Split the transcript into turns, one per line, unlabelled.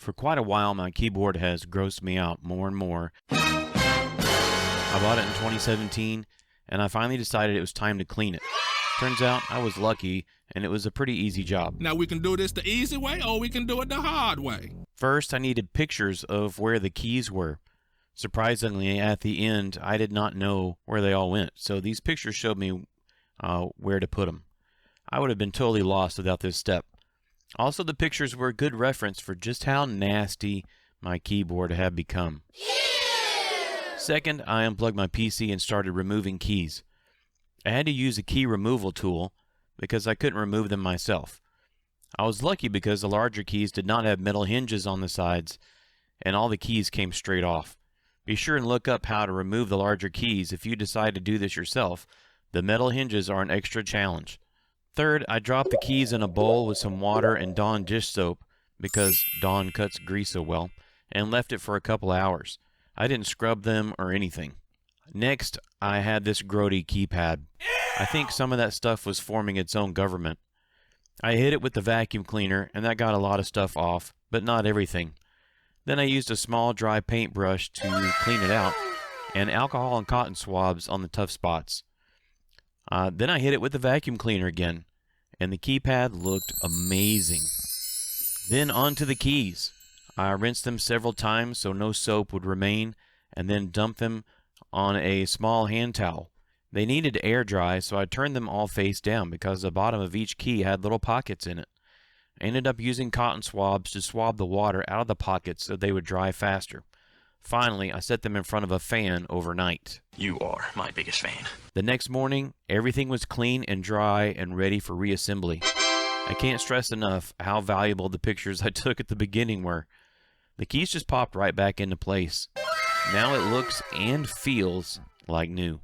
For quite a while, my keyboard has grossed me out more and more. I bought it in 2017, and I finally decided it was time to clean it. Turns out I was lucky, and it was a pretty easy job.
Now we can do this the easy way, or we can do it the hard way.
First, I needed pictures of where the keys were. Surprisingly, at the end, I did not know where they all went, so these pictures showed me where to put them. I would have been totally lost without this step. Also, the pictures were a good reference for just how nasty my keyboard had become. Second, I unplugged my PC and started removing keys. I had to use a key removal tool because I couldn't remove them myself. I was lucky because the larger keys did not have metal hinges on the sides, and all the keys came straight off. Be sure and look up how to remove the larger keys if you decide to do this yourself. The metal hinges are an extra challenge. Third, I dropped the keys in a bowl with some water and Dawn dish soap because Dawn cuts grease so well, and left it for a couple hours. I didn't scrub them or anything. Next, I had this grody keypad. I think some of that stuff was forming its own government. I hit it with the vacuum cleaner, and that got a lot of stuff off, but not everything. Then I used a small dry paintbrush to clean it out, and alcohol and cotton swabs on the tough spots. Then I hit it with the vacuum cleaner again, and the keypad looked amazing. Then onto the keys. I rinsed them several times so no soap would remain, and then dumped them on a small hand towel. They needed to air dry, so I turned them all face down because the bottom of each key had little pockets in it. I ended up using cotton swabs to swab the water out of the pockets so they would dry faster. Finally, I set them in front of a fan overnight.
You are my biggest fan.
The next morning, everything was clean and dry and ready for reassembly. I can't stress enough how valuable the pictures I took at the beginning were. The keys just popped right back into place. Now it looks and feels like new.